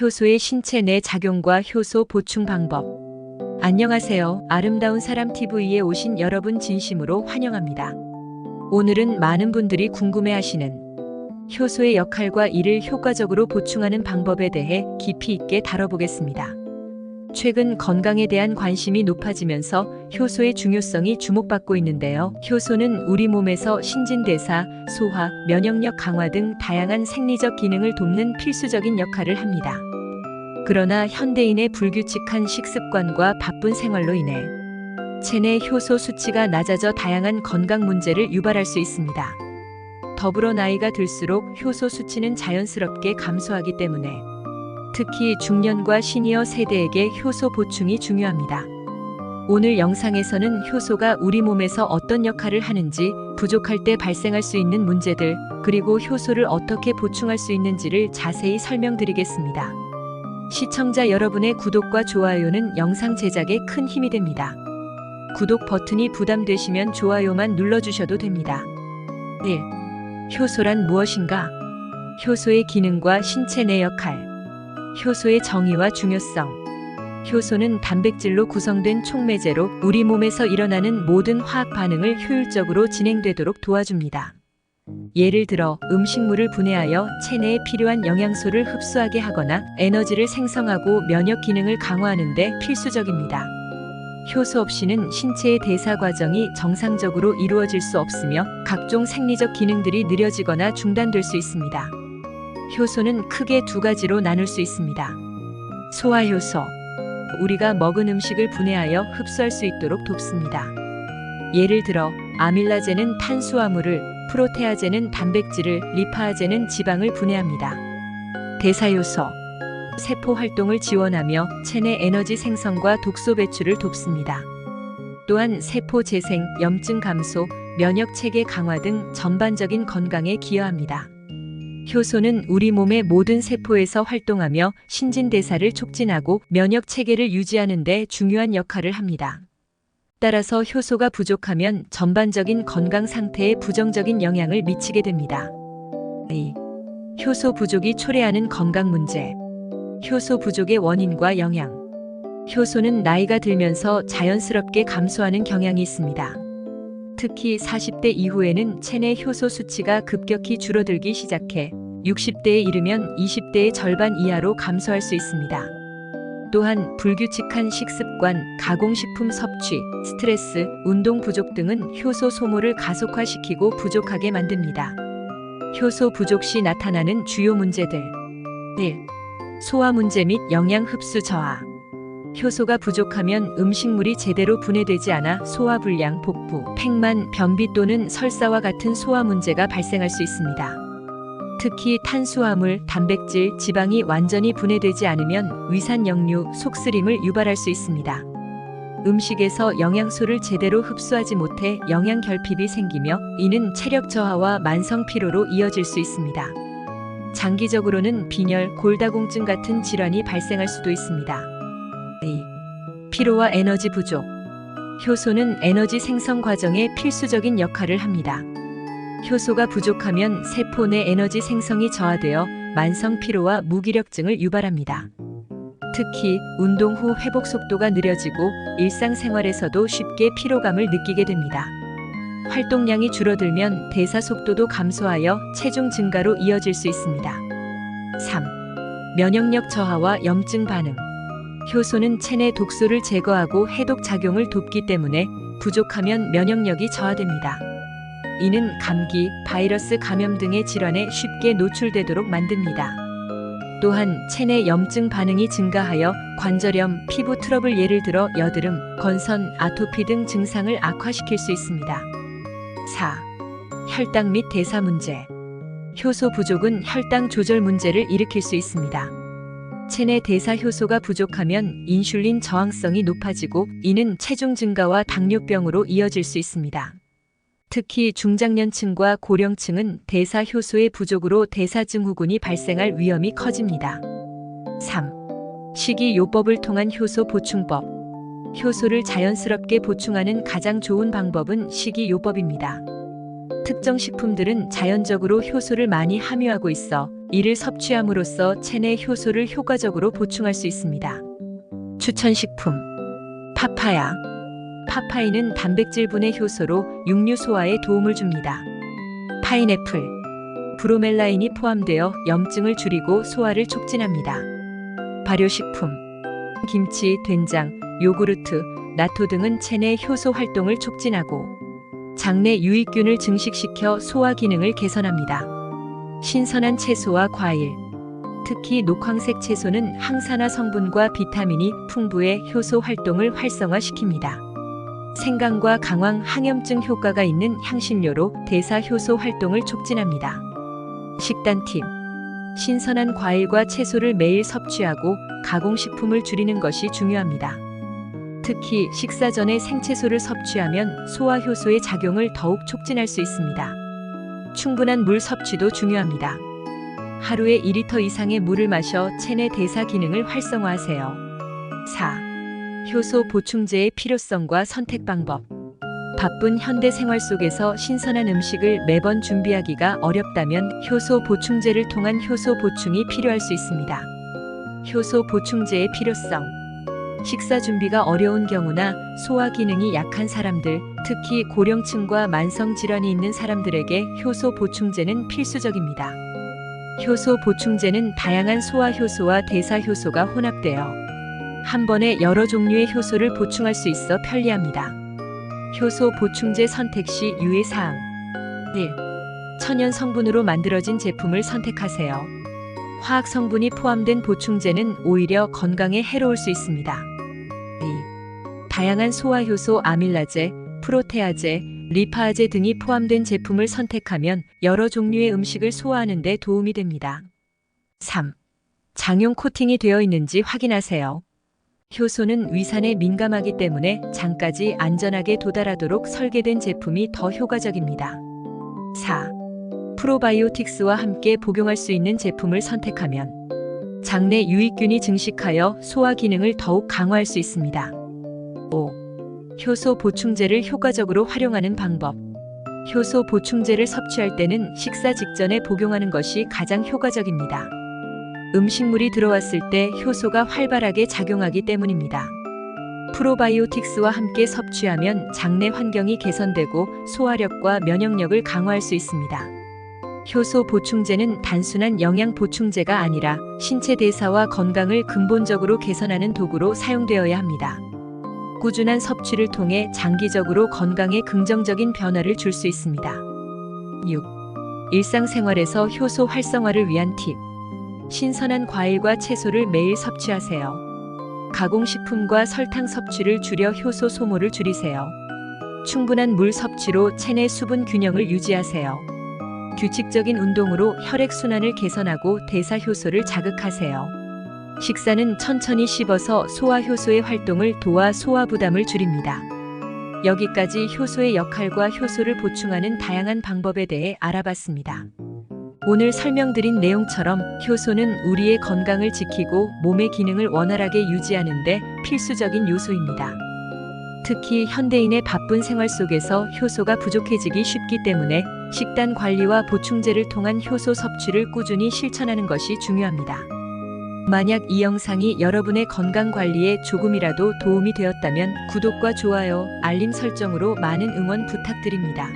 효소의 신체 내 작용과 효소 보충 방법. 안녕하세요. 아름다운 사람 TV에 오신 여러분 진심으로 환영합니다. 오늘은 많은 분들이 궁금해하시는 효소의 역할과 이를 효과적으로 보충하는 방법에 대해 깊이 있게 다뤄보겠습니다. 최근 건강에 대한 관심이 높아지면서 효소의 중요성이 주목받고 있는데요. 효소는 우리 몸에서 신진대사, 소화, 면역력 강화 등 다양한 생리적 기능을 돕는 필수적인 역할을 합니다. 그러나 현대인의 불규칙한 식습관과 바쁜 생활로 인해 체내 효소 수치가 낮아져 다양한 건강 문제를 유발할 수 있습니다. 더불어 나이가 들수록 효소 수치는 자연스럽게 감소하기 때문에 특히 중년과 시니어 세대에게 효소 보충이 중요합니다. 오늘 영상에서는 효소가 우리 몸에서 어떤 역할을 하는지, 부족할 때 발생할 수 있는 문제들, 그리고 효소를 어떻게 보충할 수 있는지를 자세히 설명드리겠습니다. 시청자 여러분의 구독과 좋아요는 영상 제작에 큰 힘이 됩니다. 구독 버튼이 부담되시면 좋아요만 눌러주셔도 됩니다. 1. 효소란 무엇인가? 효소의 기능과 신체 내 역할. 효소의 정의와 중요성. 효소는 단백질로 구성된 촉매제로 우리 몸에서 일어나는 모든 화학 반응을 효율적으로 진행되도록 도와줍니다. 예를 들어 음식물을 분해하여 체내에 필요한 영양소를 흡수하게 하거나 에너지를 생성하고 면역 기능을 강화하는 데 필수적입니다. 효소 없이는 신체의 대사 과정이 정상적으로 이루어질 수 없으며 각종 생리적 기능들이 느려지거나 중단될 수 있습니다. 효소는 크게 두 가지로 나눌 수 있습니다. 소화효소. 우리가 먹은 음식을 분해하여 흡수할 수 있도록 돕습니다. 예를 들어 아밀라제는 탄수화물을, 프로테아제는 단백질을, 리파아제는 지방을 분해합니다. 대사효소. 세포 활동을 지원하며 체내 에너지 생성과 독소 배출을 돕습니다. 또한 세포 재생, 염증 감소, 면역 체계 강화 등 전반적인 건강에 기여합니다. 효소는 우리 몸의 모든 세포에서 활동하며 신진대사를 촉진하고 면역 체계를 유지하는 데 중요한 역할을 합니다. 따라서 효소가 부족하면 전반적인 건강 상태에 부정적인 영향을 미치게 됩니다. 2. 효소 부족이 초래하는 건강 문제. 효소 부족의 원인과 영향. 효소는 나이가 들면서 자연스럽게 감소하는 경향이 있습니다. 특히 40대 이후에는 체내 효소 수치가 급격히 줄어들기 시작해 60대에 이르면 20대의 절반 이하로 감소할 수 있습니다. 또한 불규칙한 식습관, 가공식품 섭취, 스트레스, 운동 부족 등은 효소 소모를 가속화시키고 부족하게 만듭니다. 효소 부족 시 나타나는 주요 문제들. 1. 소화 문제 및 영양 흡수 저하. 효소가 부족하면 음식물이 제대로 분해되지 않아 소화불량, 복부, 팽만, 변비 또는 설사와 같은 소화 문제가 발생할 수 있습니다. 특히 탄수화물, 단백질, 지방이 완전히 분해되지 않으면 위산 역류, 속쓰림을 유발할 수 있습니다. 음식에서 영양소를 제대로 흡수하지 못해 영양 결핍이 생기며 이는 체력 저하와 만성 피로로 이어질 수 있습니다. 장기적으로는 빈혈, 골다공증 같은 질환이 발생할 수도 있습니다. 2. 피로와 에너지 부족. 효소는 에너지 생성 과정에 필수적인 역할을 합니다. 효소가 부족하면 세포 내 에너지 생성이 저하되어 만성 피로와 무기력증을 유발합니다. 특히 운동 후 회복 속도가 느려지고 일상생활에서도 쉽게 피로감을 느끼게 됩니다. 활동량이 줄어들면 대사 속도도 감소하여 체중 증가로 이어질 수 있습니다. 3. 면역력 저하와 염증 반응. 효소는 체내 독소를 제거하고 해독 작용을 돕기 때문에 부족하면 면역력이 저하됩니다. 이는 감기, 바이러스 감염 등의 질환에 쉽게 노출되도록 만듭니다. 또한 체내 염증 반응이 증가하여 관절염, 피부 트러블 예를 들어 여드름, 건선, 아토피 등 증상을 악화시킬 수 있습니다. 4. 혈당 및 대사 문제. 효소 부족은 혈당 조절 문제를 일으킬 수 있습니다. 체내 대사 효소가 부족하면 인슐린 저항성이 높아지고 이는 체중 증가와 당뇨병으로 이어질 수 있습니다. 특히 중장년층과 고령층은 대사 효소의 부족으로 대사증후군이 발생할 위험이 커집니다. 3. 식이요법을 통한 효소 보충법. 효소를 자연스럽게 보충하는 가장 좋은 방법은 식이요법입니다. 특정 식품들은 자연적으로 효소를 많이 함유하고 있어 이를 섭취함으로써 체내 효소를 효과적으로 보충할 수 있습니다. 추천식품 파파야. 파파이는 단백질분해 효소로 육류 소화에 도움을 줍니다. 파인애플. 브로멜라인이 포함되어 염증을 줄이고 소화를 촉진합니다. 발효식품 김치, 된장, 요구르트, 나토 등은 체내 효소 활동을 촉진하고 장내 유익균을 증식시켜 소화 기능을 개선합니다. 신선한 채소와 과일. 특히 녹황색 채소는 항산화 성분과 비타민이 풍부해 효소 활동을 활성화시킵니다. 생강과 강황 항염증 효과가 있는 향신료로 대사 효소 활동을 촉진합니다. 식단 팁. 신선한 과일과 채소를 매일 섭취하고 가공식품을 줄이는 것이 중요합니다. 특히 식사 전에 생채소를 섭취하면 소화 효소의 작용을 더욱 촉진할 수 있습니다. 충분한 물 섭취도 중요합니다. 하루에 2리터 이상의 물을 마셔 체내 대사 기능을 활성화하세요. 4. 효소 보충제의 필요성과 선택 방법. 바쁜 현대 생활 속에서 신선한 음식을 매번 준비하기가 어렵다면 효소 보충제를 통한 효소 보충이 필요할 수 있습니다. 효소 보충제의 필요성. 식사 준비가 어려운 경우나 소화 기능이 약한 사람들, 특히 고령층과 만성 질환이 있는 사람들에게 효소 보충제는 필수적입니다. 효소 보충제는 다양한 소화 효소와 대사 효소가 혼합되어 한 번에 여러 종류의 효소를 보충할 수 있어 편리합니다. 효소 보충제 선택 시 유의사항. 1. 천연 성분으로 만들어진 제품을 선택하세요. 화학 성분이 포함된 보충제는 오히려 건강에 해로울 수 있습니다. 2. 다양한 소화 효소 아밀라제, 프로테아제, 리파아제 등이 포함된 제품을 선택하면 여러 종류의 음식을 소화하는 데 도움이 됩니다. 3. 장용 코팅이 되어 있는지 확인하세요. 효소는 위산에 민감하기 때문에 장까지 안전하게 도달하도록 설계된 제품이 더 효과적입니다. 4. 프로바이오틱스와 함께 복용할 수 있는 제품을 선택하면 장내 유익균이 증식하여 소화 기능을 더욱 강화할 수 있습니다. 5. 효소 보충제를 효과적으로 활용하는 방법. 효소 보충제를 섭취할 때는 식사 직전에 복용하는 것이 가장 효과적입니다. 음식물이 들어왔을 때 효소가 활발하게 작용하기 때문입니다. 프로바이오틱스와 함께 섭취하면 장내 환경이 개선되고 소화력과 면역력을 강화할 수 있습니다. 효소 보충제는 단순한 영양 보충제가 아니라 신체 대사와 건강을 근본적으로 개선하는 도구로 사용되어야 합니다. 꾸준한 섭취를 통해 장기적으로 건강에 긍정적인 변화를 줄 수 있습니다. 6. 일상생활에서 효소 활성화를 위한 팁. 신선한 과일과 채소를 매일 섭취하세요. 가공식품과 설탕 섭취를 줄여 효소 소모를 줄이세요. 충분한 물 섭취로 체내 수분 균형을 유지하세요. 규칙적인 운동으로 혈액순환을 개선하고 대사 효소를 자극하세요. 식사는 천천히 씹어서 소화 효소의 활동을 도와 소화 부담을 줄입니다. 여기까지 효소의 역할과 효소를 보충하는 다양한 방법에 대해 알아봤습니다. 오늘 설명드린 내용처럼 효소는 우리의 건강을 지키고 몸의 기능을 원활하게 유지하는 데 필수적인 요소입니다. 특히 현대인의 바쁜 생활 속에서 효소가 부족해지기 쉽기 때문에 식단 관리와 보충제를 통한 효소 섭취를 꾸준히 실천하는 것이 중요합니다. 만약 이 영상이 여러분의 건강 관리에 조금이라도 도움이 되었다면 구독과 좋아요, 알림 설정으로 많은 응원 부탁드립니다.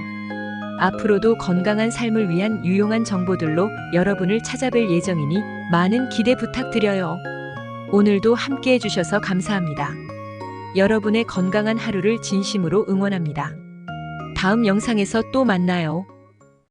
앞으로도 건강한 삶을 위한 유용한 정보들로 여러분을 찾아뵐 예정이니 많은 기대 부탁드려요. 오늘도 함께 해주셔서 감사합니다. 여러분의 건강한 하루를 진심으로 응원합니다. 다음 영상에서 또 만나요.